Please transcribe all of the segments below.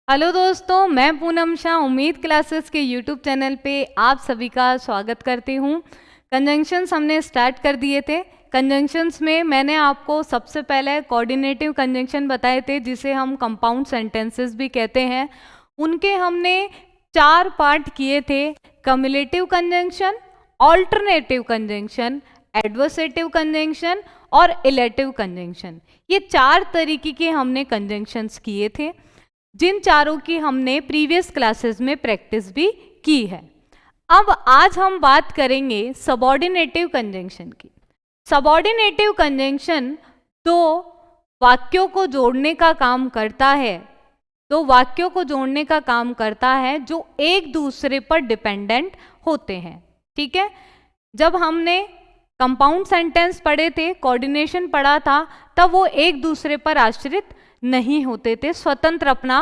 Hello दोस्तों, मैं पूनम शाह उम्मीद क्लासेस के यूट्यूब चैनल पे आप सभी का स्वागत करती हूँ। कंजंक्शंस हमने स्टार्ट कर दिए थे। कंजंक्शंस में मैंने आपको सबसे पहले कोऑर्डिनेटिव कंजंक्शन बताए थे, जिसे हम कंपाउंड सेंटेंसेस भी कहते हैं। उनके हमने 4 पार्ट किए थे: cumulative conjunction, alternative conjunction, adversative conjunction और इलेटिव कंजंक्शन। ये 4 तरीके के हमने कंजंक्शंस किए थे, जिन चारों की हमने प्रीवियस क्लासेस में प्रैक्टिस भी की है। अब आज हम बात करेंगे सबऑर्डिनेटिव कंजंक्शन की। सबऑर्डिनेटिव कंजंक्शन दो वाक्यों को जोड़ने का काम करता है, जो एक दूसरे पर डिपेंडेंट होते हैं। ठीक है, जब हमने कंपाउंड सेंटेंस पढ़े थे, कोऑर्डिनेशन पढ़ा था, तब वो एक दूसरे पर आश्रित नहीं होते थे, स्वतंत्र अपना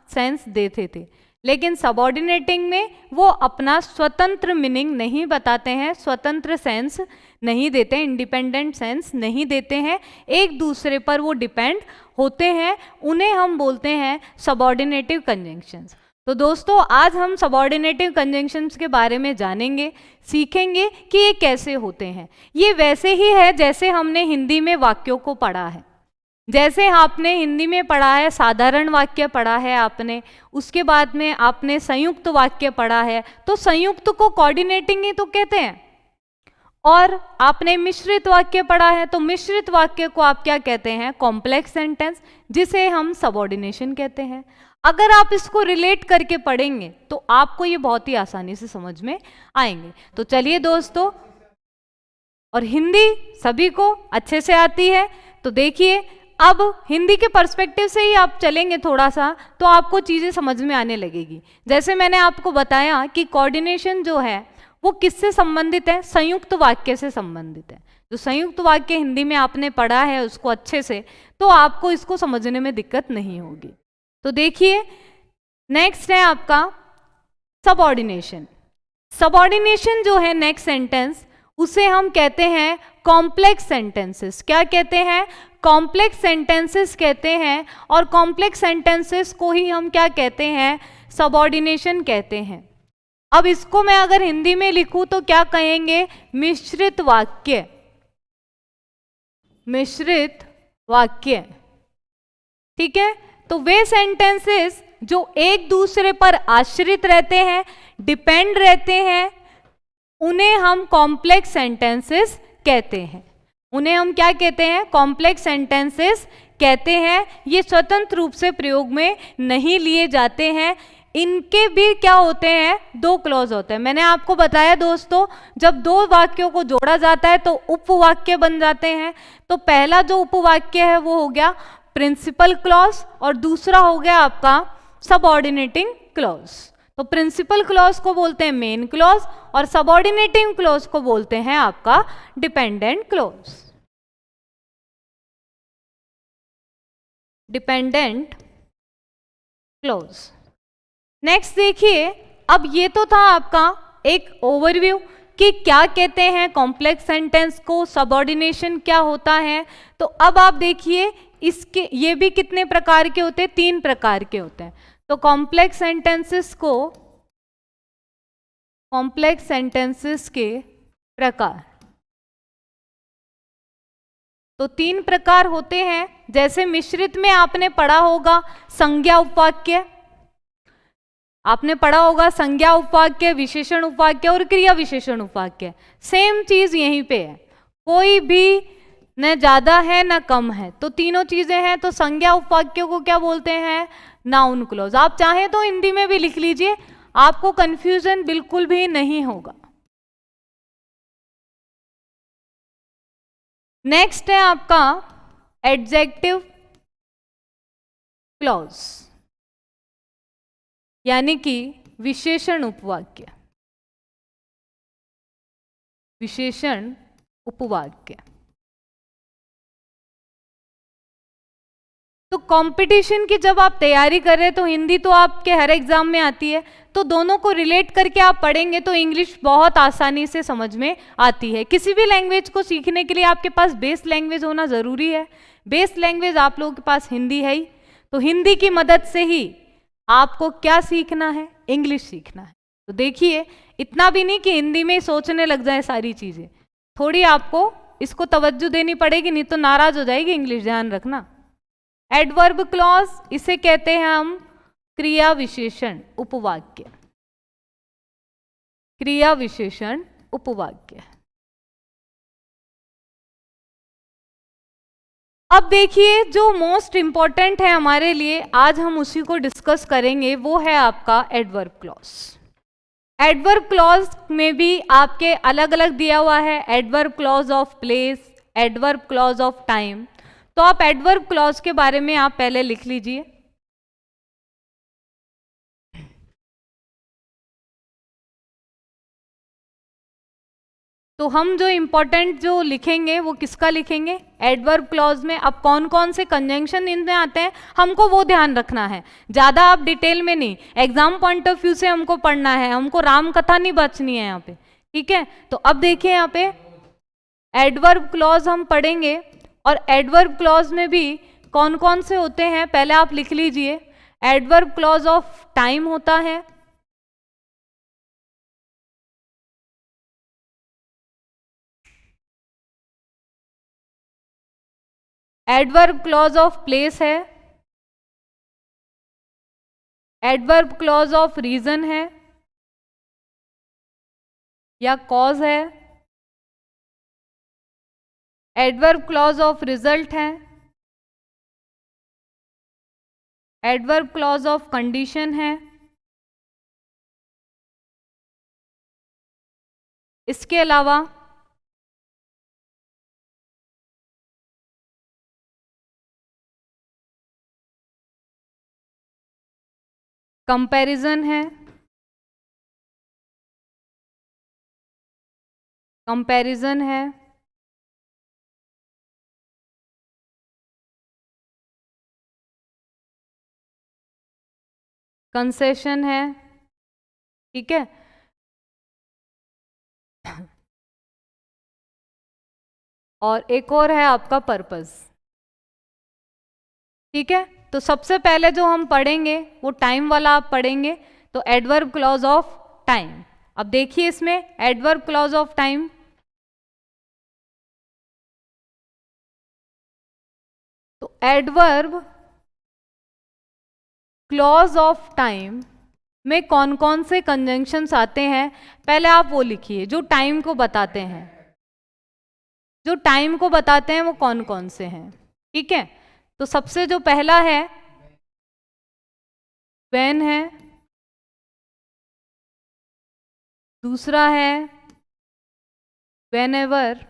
सेंस देते थे। लेकिन सबऑर्डिनेटिंग में वो अपना स्वतंत्र मीनिंग नहीं बताते हैं, स्वतंत्र सेंस नहीं देते, इंडिपेंडेंट सेंस नहीं देते हैं, एक दूसरे पर वो डिपेंड होते हैं। उन्हें हम बोलते हैं सबऑर्डिनेटिव कंजंक्शंस। तो दोस्तों, आज हम सबऑर्डिनेटिव कंजंक्शंस के बारे में जानेंगे, सीखेंगे कि ये कैसे होते हैं। ये वैसे ही है जैसे हमने हिंदी में वाक्यों को पढ़ा है। जैसे आपने हिंदी में पढ़ा है, साधारण वाक्य पढ़ा है आपने, उसके बाद में आपने संयुक्त वाक्य पढ़ा है, तो संयुक्त को कोऑर्डिनेटिंग ही तो कहते हैं। और आपने मिश्रित वाक्य पढ़ा है, तो मिश्रित वाक्य को आप क्या कहते हैं? कॉम्प्लेक्स सेंटेंस, जिसे हम सबऑर्डिनेशन कहते हैं। अगर आप इसको रिलेट करके पढ़ेंगे तो आपको ये बहुत ही आसानी से समझ में आएंगे। तो चलिए दोस्तों, और हिंदी सभी को अच्छे से आती है, तो देखिए अब हिंदी के पर्सपेक्टिव से ही आप चलेंगे थोड़ा सा, तो आपको चीज़ें समझ में आने लगेगी। जैसे मैंने आपको बताया कि कोऑर्डिनेशन जो है वो किससे संबंधित है? संयुक्त वाक्य से संबंधित है। जो संयुक्त वाक्य हिंदी में आपने पढ़ा है उसको अच्छे से, तो आपको इसको समझने में दिक्कत नहीं होगी। तो देखिए, नेक्स्ट है आपका सबऑर्डिनेशन। सबऑर्डिनेशन जो है नेक्स्ट सेंटेंस, उसे हम कहते हैं कॉम्प्लेक्स सेंटेंसेस। क्या कहते हैं? कॉम्प्लेक्स सेंटेंसेस कहते हैं। और कॉम्प्लेक्स सेंटेंसेस को ही हम क्या कहते हैं? सबऑर्डिनेशन कहते हैं। अब इसको मैं अगर हिंदी में लिखूं तो क्या कहेंगे? मिश्रित वाक्य। मिश्रित वाक्य, ठीक है। तो वे सेंटेंसेस जो एक दूसरे पर आश्रित रहते हैं, डिपेंड रहते हैं, उन्हें हम कॉम्प्लेक्स सेंटेंसेस कहते हैं। उन्हें हम क्या कहते हैं? कॉम्प्लेक्स सेंटेंसेस कहते हैं। ये स्वतंत्र रूप से प्रयोग में नहीं लिए जाते हैं। इनके भी क्या होते हैं? 2 क्लॉज होते हैं। मैंने आपको बताया दोस्तों, जब 2 वाक्यों को जोड़ा जाता है तो उपवाक्य बन जाते हैं। तो पहला जो उपवाक्य है वो हो गया प्रिंसिपल क्लॉज, और दूसरा हो गया आपका सबऑर्डिनेटिंग क्लॉज। तो प्रिंसिपल क्लॉज को बोलते हैं मेन क्लॉज, और सबऑर्डिनेटिंग क्लॉज को बोलते हैं आपका dependent clause. Dependent clause. Next देखिए, अब ये तो था आपका एक ओवरव्यू कि क्या कहते हैं कॉम्प्लेक्स सेंटेंस को, सबऑर्डिनेशन क्या होता है। तो अब आप देखिए, इसके ये भी कितने प्रकार के होते हैं? 3 प्रकार के होते हैं। तो कॉम्प्लेक्स सेंटेंसेस को, कॉम्प्लेक्स सेंटेंसेस के प्रकार, तो 3 प्रकार होते हैं। जैसे मिश्रित में आपने पढ़ा होगा संज्ञा उपवाक्य, आपने पढ़ा होगा संज्ञा उपवाक्य, विशेषण उपवाक्य और क्रिया विशेषण उपवाक्य। सेम चीज यहीं पे है, कोई भी न ज्यादा है न कम है, तो तीनों चीजें हैं। तो संज्ञा उपवाक्यों को क्या बोलते हैं? Noun clause. आप चाहें तो हिंदी में भी लिख लीजिए, आपको कंफ्यूजन बिल्कुल भी नहीं होगा। नेक्स्ट है आपका एडजेक्टिव क्लॉज, यानी कि विशेषण उपवाक्य। विशेषण उपवाक्य। तो कंपटीशन की जब आप तैयारी कर रहे हैं, तो हिंदी तो आपके हर एग्जाम में आती है, तो दोनों को रिलेट करके आप पढ़ेंगे तो इंग्लिश बहुत आसानी से समझ में आती है। किसी भी लैंग्वेज को सीखने के लिए आपके पास बेस लैंग्वेज होना जरूरी है। बेस लैंग्वेज आप लोगों के पास हिंदी है ही, तो हिंदी की मदद से ही आपको क्या सीखना है? इंग्लिश सीखना है। तो देखिए, इतना भी नहीं कि हिंदी में ही सोचने लग जाए सारी चीजें, थोड़ी आपको इसको तवज्जो देनी पड़ेगी, नहीं तो नाराज हो जाएगी इंग्लिश, ध्यान रखना। एडवर्ब क्लॉज, इसे कहते हैं हम क्रिया विशेषण उपवाक्य। क्रिया विशेषण उपवाक्य। अब देखिए, जो मोस्ट इंपॉर्टेंट है हमारे लिए, आज हम उसी को डिस्कस करेंगे, वो है आपका एडवर्ब क्लॉज। एडवर्ब क्लॉज में भी आपके अलग अलग दिया हुआ है, adverb clause of place, adverb clause of time. तो आप एडवर्ब क्लॉज के बारे में आप पहले लिख लीजिए। तो हम जो इंपॉर्टेंट जो लिखेंगे वो किसका लिखेंगे? एडवर्ब क्लॉज में। अब कौन कौन से कंजंक्शन इनमें आते हैं हमको वो ध्यान रखना है, ज्यादा आप डिटेल में नहीं, एग्जाम पॉइंट ऑफ व्यू से हमको पढ़ना है, हमको राम कथा नहीं बचनी है यहाँ पे, ठीक है। तो अब देखिए यहाँ पे एडवर्ब क्लॉज हम पढ़ेंगे, और एडवर्ब क्लॉज में भी कौन कौन से होते हैं पहले आप लिख लीजिए। एडवर्ब क्लॉज ऑफ टाइम होता है, एडवर्ब क्लॉज ऑफ प्लेस है, एडवर्ब क्लॉज ऑफ रीजन है या कॉज है, एडवर्ब क्लॉज ऑफ रिजल्ट है, एडवर्ब क्लॉज ऑफ कंडीशन है। इसके अलावा कंपैरिजन है, कंपैरिजन है, कंसेशन है, ठीक है। और एक और है आपका पर्पस, ठीक है। तो सबसे पहले जो हम पढ़ेंगे वो टाइम वाला आप पढ़ेंगे, तो एडवर्ब क्लॉज ऑफ टाइम। अब देखिए इसमें एडवर्ब क्लॉज ऑफ टाइम, तो एडवर्ब क्लॉज ऑफ टाइम में कौन कौन से कंजंक्शंस आते हैं पहले आप वो लिखिए, जो टाइम को बताते हैं, जो टाइम को बताते हैं वो कौन कौन से हैं, ठीक है। तो सबसे जो पहला है व्हेन है, दूसरा है whenever,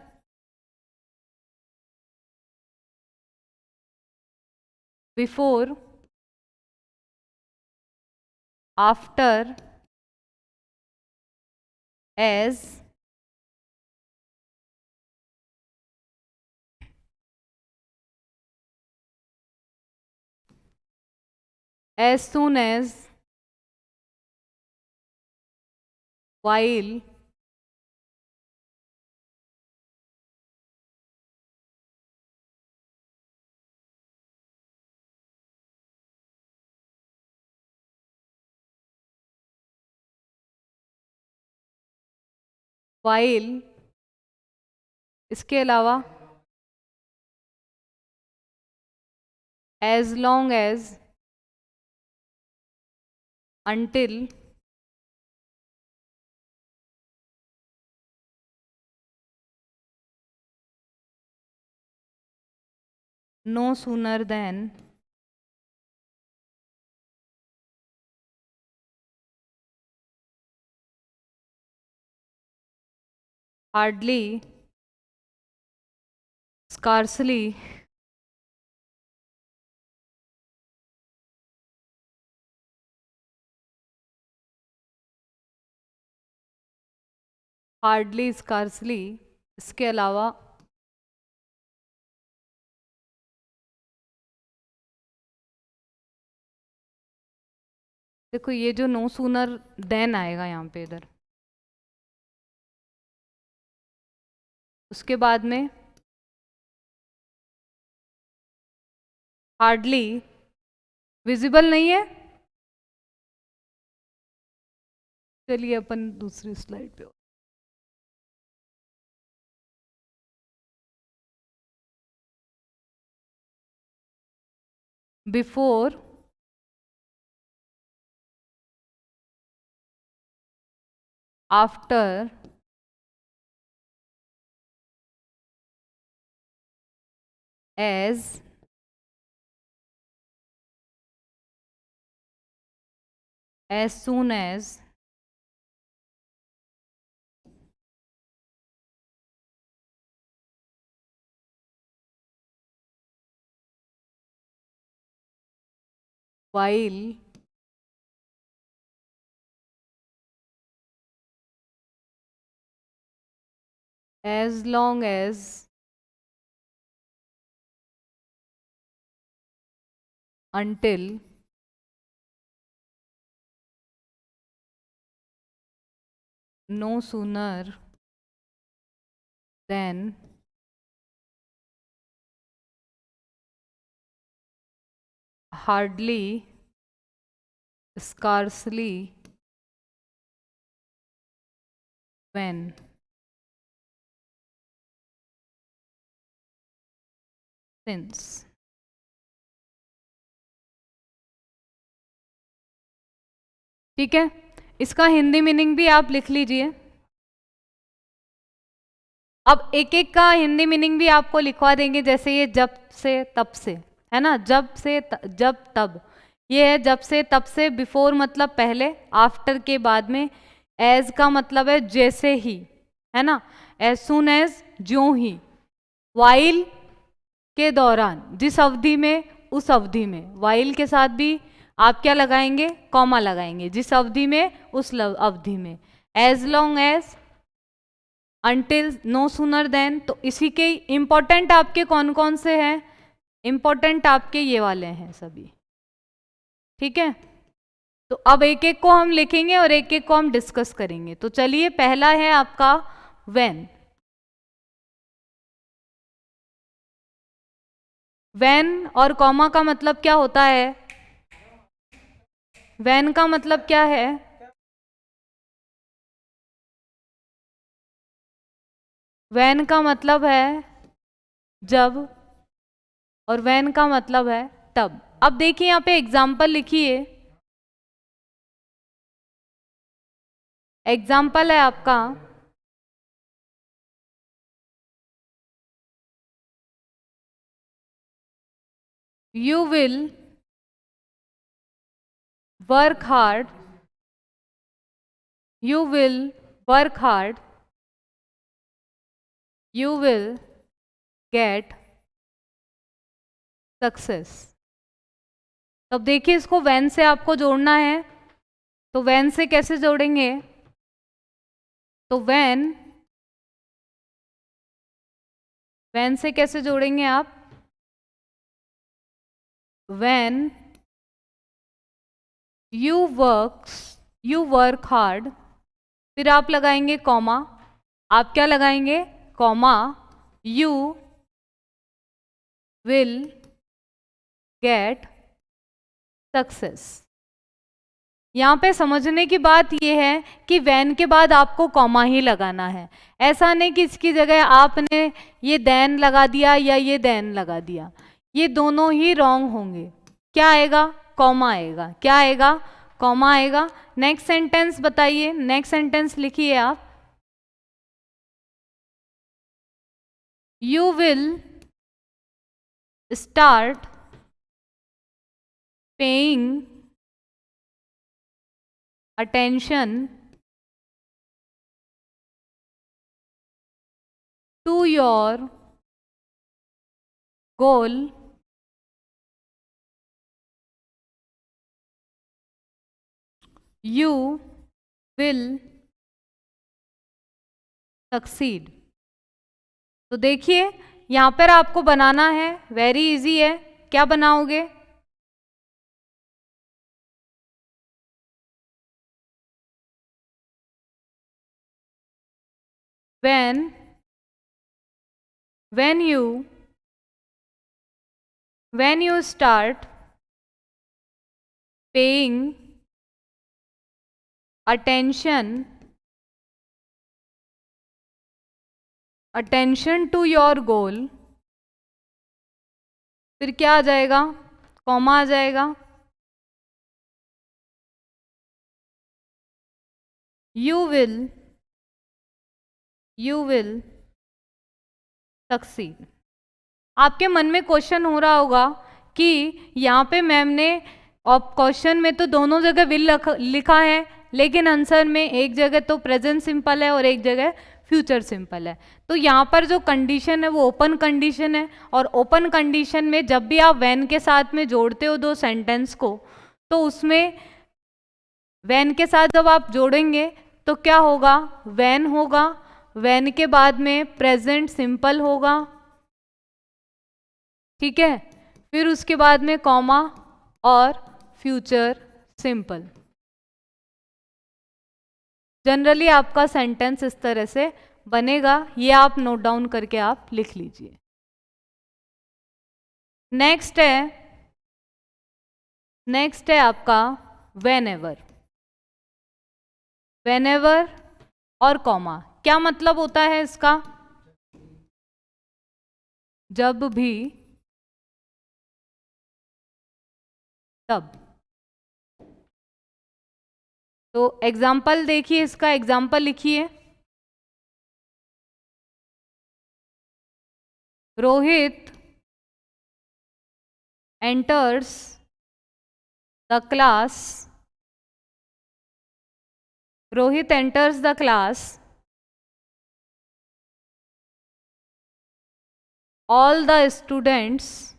before, after, as, as soon as, while, while, इसके अलावा as long as, until, no sooner than, hardly, scarcely, hardly, scarcely, इसके अलावा देखो ये जो नो सूनर देन आएगा यहाँ पे इधर, उसके बाद में हार्डली विजिबल नहीं है, चलिए अपन दूसरी स्लाइड पे। Before after as soon as while as long as until no sooner than hardly scarcely when since। ठीक है, इसका हिंदी मीनिंग भी आप लिख लीजिए। अब एक एक का हिंदी मीनिंग भी आपको लिखवा देंगे, जैसे ये जब से तब से है ना, जब से जब तब, ये है जब से तब से, बिफोर मतलब पहले, आफ्टर के बाद में, एज का मतलब है जैसे ही, है ना, एज सुन एज ज्यों ही, वाइल के दौरान, जिस अवधि में उस अवधि में, वाइल के साथ भी आप क्या लगाएंगे, कॉमा लगाएंगे, जिस अवधि में उस अवधि में, as long as, until, no sooner than. तो इसी के इंपॉर्टेंट आपके कौन कौन से हैं, इंपॉर्टेंट आपके ये वाले हैं सभी। ठीक है, तो अब एक एक को हम लिखेंगे और एक एक को हम डिस्कस करेंगे। तो चलिए, पहला है आपका व्हेन। व्हेन और कॉमा का मतलब क्या होता है, व्हेन का मतलब क्या है, व्हेन का मतलब है जब, और व्हेन का मतलब है तब। अब देखिए यहाँ पे एग्जाम्पल लिखिए, एग्जाम्पल है आपका you will work hard, you will work hard, you will get success। तब देखिए, इसको when से आपको जोड़ना है, तो when से कैसे जोड़ेंगे, तो when से कैसे जोड़ेंगे आप, when you work hard, फिर आप लगाएंगे कॉमा, आप क्या लगाएंगे, comma, you will get success। यहाँ पे समझने की बात यह है कि वैन के बाद आपको कॉमा ही लगाना है, ऐसा नहीं कि इसकी जगह आपने ये देन लगा दिया या ये देन लगा दिया, ये दोनों ही रॉन्ग होंगे। क्या आएगा, कॉमा आएगा, क्या आएगा, कॉमा आएगा। नेक्स्ट सेंटेंस बताइए, नेक्स्ट सेंटेंस लिखिए आप, you will start paying attention to your goal you will succeed। तो देखिए, यहां पर आपको बनाना है, वेरी इजी है, क्या बनाओगे, when you start paying attention to your goal, फिर क्या आ जाएगा, कॉमा आ जाएगा, यू विल सक्सीड। आपके मन में क्वेश्चन हो रहा होगा कि यहाँ पे मैम ने क्वेश्चन में तो दोनों जगह विल लिखा है, लेकिन आंसर में एक जगह तो प्रेजेंट सिंपल है और एक जगह फ्यूचर सिंपल है। तो यहाँ पर जो कंडीशन है वो ओपन कंडीशन है, और ओपन कंडीशन में जब भी आप व्हेन के साथ में जोड़ते हो दो सेंटेंस को, तो उसमें व्हेन के साथ जब आप जोड़ेंगे तो क्या होगा, व्हेन होगा, व्हेन के बाद में प्रेजेंट सिंपल होगा, ठीक है, फिर उसके बाद में कॉमा और फ्यूचर सिंपल। जनरली आपका सेंटेंस इस तरह से बनेगा, ये आप नोट डाउन करके आप लिख लीजिए। नेक्स्ट है आपका व्हेनेवर। व्हेनेवर और कॉमा, क्या मतलब होता है इसका, जब भी, तब। तो एग्जाम्पल देखिए, इसका एग्जाम्पल लिखिए। Rohit enters the class, Rohit enters the class, all the students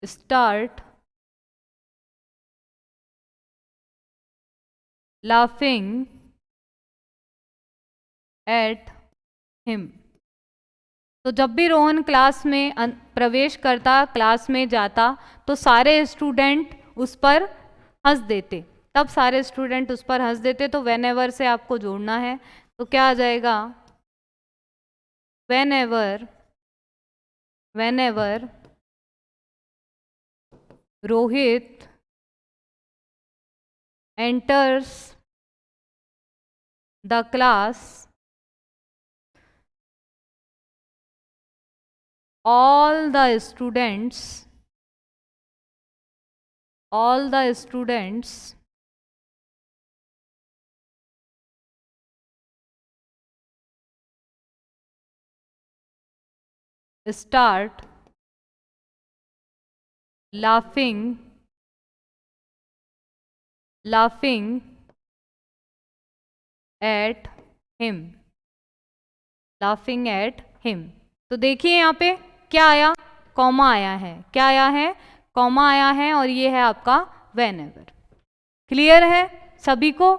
start laughing at him। तो जब भी रोहन क्लास में प्रवेश करता, क्लास में जाता, तो सारे स्टूडेंट उस पर हंस देते, तब सारे स्टूडेंट उस पर हंस देते। तो व्हेनेवर से आपको जोड़ना है, तो क्या आ जाएगा, whenever Rohit enters the class, all the students start laughing at him, तो देखिए यहाँ पे क्या आया, कॉमा आया है, क्या आया है, कॉमा आया है, और ये है आपका व्हेनेवर। क्लियर है सभी को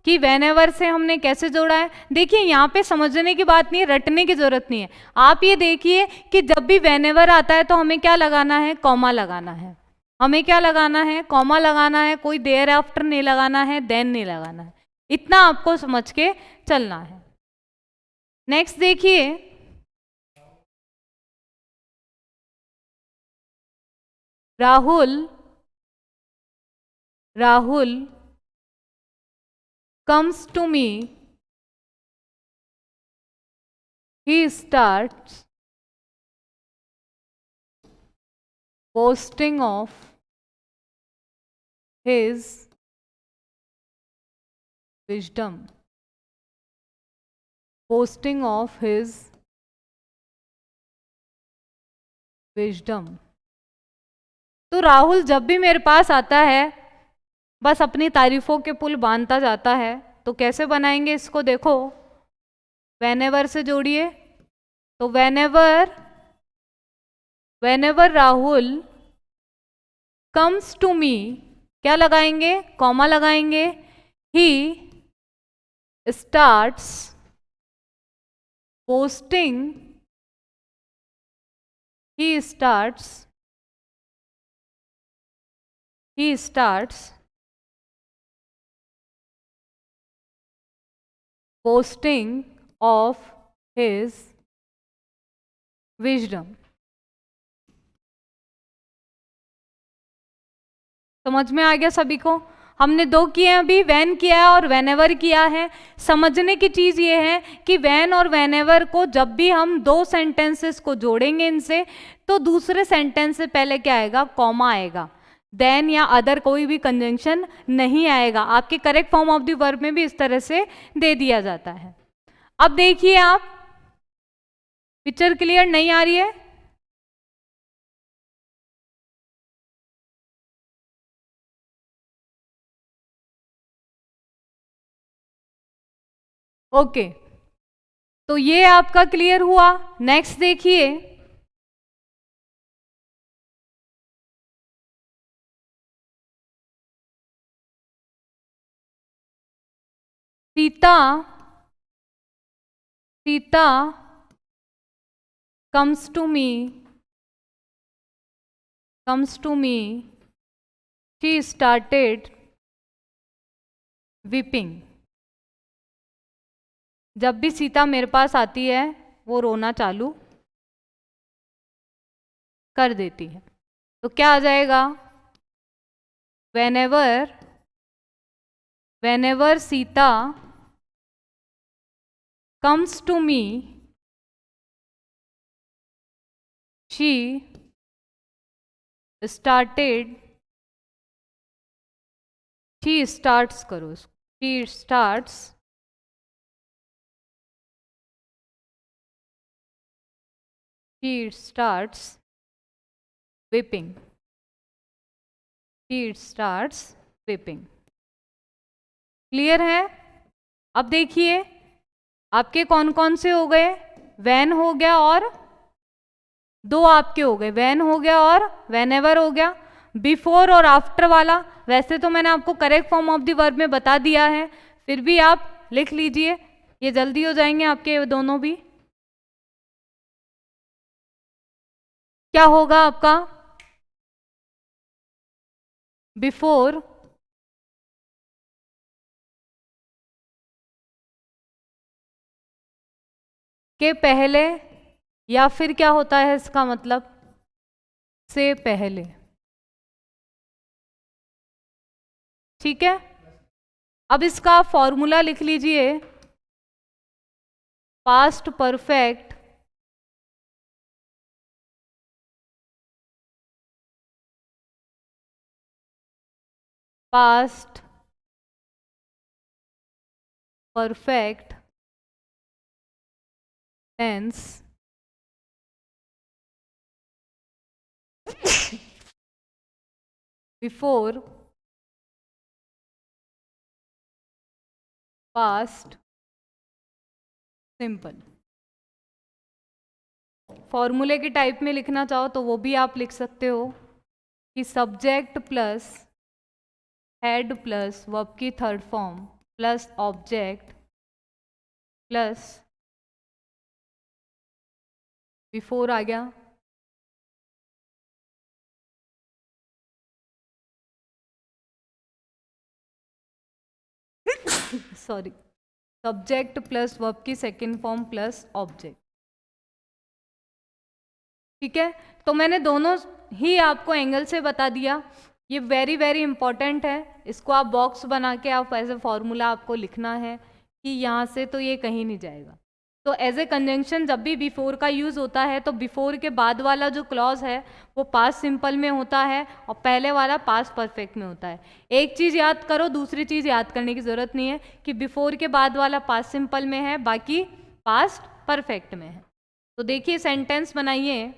कि व्हेनेवर से हमने कैसे जोड़ा है। देखिए यहाँ पे समझने की बात नहीं है, रटने की जरूरत नहीं है। आप ये देखिए कि जब भी व्हेनेवर आता है तो हमें क्या लगाना है, कॉमा लगाना है, हमें क्या लगाना है, कॉमा लगाना है, कोई देयर आफ्टर नहीं लगाना है, देन नहीं लगाना है, इतना आपको समझ के चलना है। नेक्स्ट देखिए, Rahul comes to me, he starts boasting of his wisdom, तो राहुल जब भी मेरे पास आता है बस अपनी तारीफों के पुल बांधता जाता है। तो कैसे बनाएंगे इसको, देखो व्हेनेवर से जोड़िए। तो whenever Rahul comes to me, क्या लगाएंगे, कॉमा लगाएंगे, he starts boasting, he starts boasting of his wisdom। समझ में आ गया सभी को? हमने दो किए हैं अभी, व्हेन किया है और व्हेनेवर किया है। समझने की चीज ये है कि व्हेन और व्हेनेवर को जब भी हम दो सेंटेंसेस को जोड़ेंगे इनसे, तो दूसरे सेंटेंस से पहले क्या आएगा? कॉमा आएगा। देन या अदर कोई भी कंजंक्शन नहीं आएगा। आपके correct form of the verb में भी इस तरह से दे दिया जाता है। अब देखिए आप, पिक्चर क्लियर नहीं आ रही है? ओके, तो ये आपका क्लियर हुआ। नेक्स्ट देखिए, Sita Sita comes to me, she started weeping। जब भी सीता मेरे पास आती है वो रोना चालू कर देती है। तो क्या आ जाएगा? whenever Sita comes to me, she started, she starts करो इसको, she starts weeping, she starts weeping। Clear है? अब देखिए आपके कौन कौन से हो गए? वैन हो गया और दो आपके हो गए, वैन हो गया और whenever हो गया। बिफोर और आफ्टर वाला वैसे तो मैंने आपको correct form of the verb में बता दिया है, फिर भी आप लिख लीजिए, ये जल्दी हो जाएंगे आपके दोनों भी। क्या होगा आपका? बिफोर के पहले, या फिर क्या होता है इसका मतलब? से पहले। ठीक है, अब इसका फॉर्मूला लिख लीजिए। Past perfect past perfect tense before past simple. फॉर्मूले के टाइप में लिखना चाहो तो वो भी आप लिख सकते हो कि subject plus head plus verb की third form plus object plus before आ गया। सॉरी, सब्जेक्ट प्लस वर्ब की सेकेंड फॉर्म प्लस ऑब्जेक्ट। ठीक है, तो मैंने दोनों ही आपको एंगल से बता दिया। ये वेरी वेरी इंपॉर्टेंट है, इसको आप बॉक्स बना के आप ऐसे फॉर्मूला आपको लिखना है कि यहाँ से तो ये कहीं नहीं जाएगा। तो एज ए कंजंक्शन जब भी बिफोर का यूज़ होता है तो बिफोर के बाद वाला जो क्लॉज है वो पास्ट सिंपल में होता है और पहले वाला पास्ट परफेक्ट में होता है। एक चीज़ याद करो, दूसरी चीज़ याद करने की ज़रूरत नहीं है कि बिफोर के बाद वाला पास्ट सिंपल में है, बाकी पास्ट परफेक्ट में है। तो देखिए सेंटेंस बनाइए।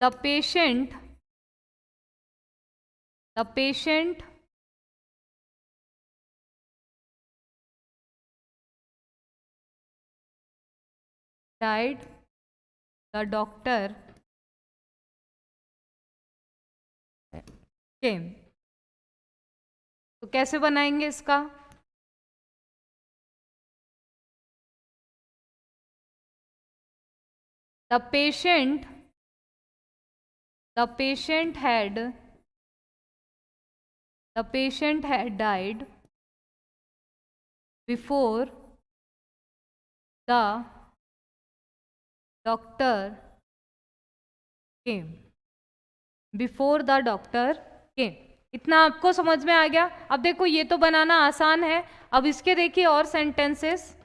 The patient died, the doctor came। तो कैसे बनाएंगे इसका? The patient had died before the doctor came। Before the doctor केम। इतना आपको समझ में आ गया। अब देखो ये तो बनाना आसान है, अब इसके देखिए और सेंटेंसेस।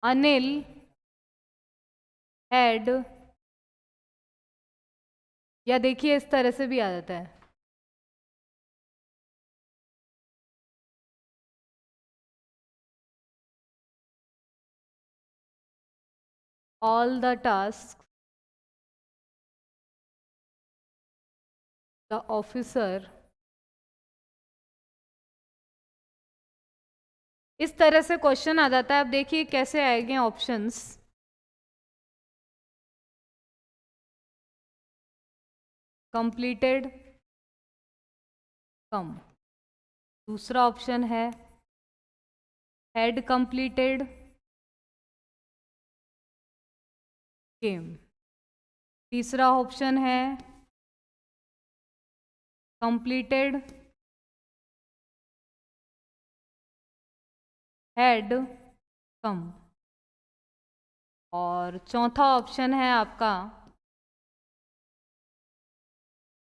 अनिल हैड, या देखिए इस तरह से भी आ जाता है, all the task the officer, इस तरह से क्वेश्चन आ जाता है। अब देखिए कैसे आएंगे ऑप्शंस। कंप्लीटेड कम, दूसरा ऑप्शन है हैड कंप्लीटेड केम, तीसरा ऑप्शन है कंप्लीटेड हैड कम, और चौथा ऑप्शन है आपका,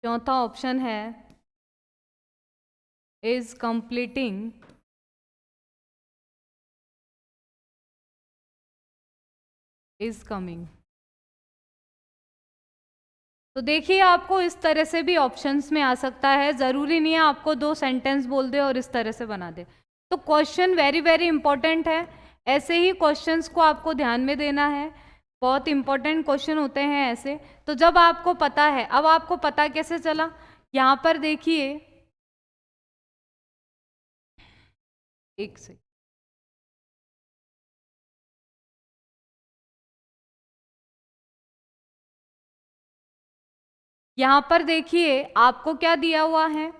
चौथा ऑप्शन है इज कंप्लीटिंग इज कमिंग। तो देखिए आपको इस तरह से भी ऑप्शंस में आ सकता है, ज़रूरी नहीं है आपको 2 सेंटेंस बोल दे और इस तरह से बना दे। तो क्वेश्चन वेरी वेरी इंपॉर्टेंट है, ऐसे ही क्वेश्चंस को आपको ध्यान में देना है, बहुत इंपॉर्टेंट क्वेश्चन होते हैं ऐसे। तो जब आपको पता है, अब आपको पता कैसे चला, यहाँ पर देखिए एक से, यहाँ पर देखिए आपको क्या दिया हुआ है,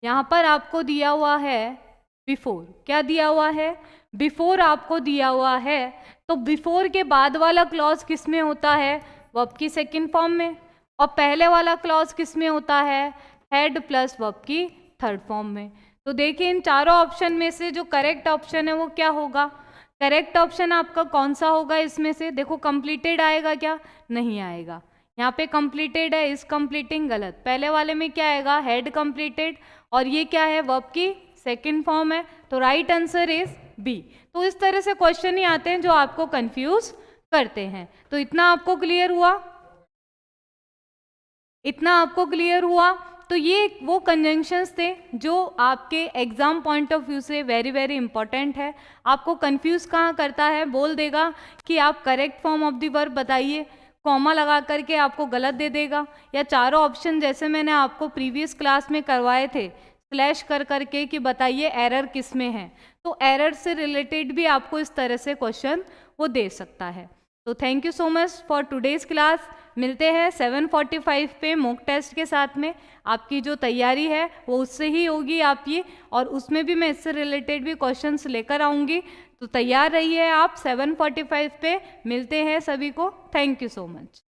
यहाँ पर आपको दिया हुआ है बिफोर, क्या दिया हुआ है, बिफोर आपको दिया हुआ है। तो बिफोर के बाद वाला क्लॉज किस में होता है, वर्ब की सेकंड फॉर्म में, और पहले वाला क्लॉज किस में होता है, हैड प्लस वर्ब की थर्ड फॉर्म में। तो देखिए इन चारों ऑप्शन में से जो करेक्ट ऑप्शन है वो क्या होगा, करेक्ट ऑप्शन आपका कौन सा होगा इसमें से, देखो कंप्लीटेड आएगा क्या, नहीं आएगा। यहाँ पे कंप्लीटेड है, इज कंप्लीटिंग, गलत। पहले वाले में क्या आएगा, हैड कंप्लीटेड, और ये क्या है, वर्ब की सेकंड फॉर्म है, तो राइट आंसर इज बी। तो इस तरह से क्वेश्चन ही आते हैं जो आपको कंफ्यूज करते हैं। तो इतना आपको क्लियर हुआ, इतना आपको क्लियर हुआ। तो ये वो कंजंक्शंस थे जो आपके एग्जाम पॉइंट ऑफ व्यू से वेरी वेरी इंपॉर्टेंट है। आपको कंफ्यूज कहाँ करता है, बोल देगा कि आप correct form of the verb बताइए, कॉमा लगा करके आपको गलत दे देगा, या चारों ऑप्शन जैसे मैंने आपको प्रीवियस क्लास में करवाए थे स्लैश कर करके कि बताइए एरर किस में है। तो एरर से रिलेटेड भी आपको इस तरह से क्वेश्चन वो दे सकता है। तो thank you so much for today's class. मिलते हैं 7:45 पे मॉक टेस्ट के साथ में। आपकी जो तैयारी है वो उससे ही होगी आपकी, और उसमें भी मैं इससे रिलेटेड भी क्वेश्चंस लेकर आऊँगी। तो तैयार रहिए आप, 7:45 पे मिलते हैं सभी को। Thank you so much.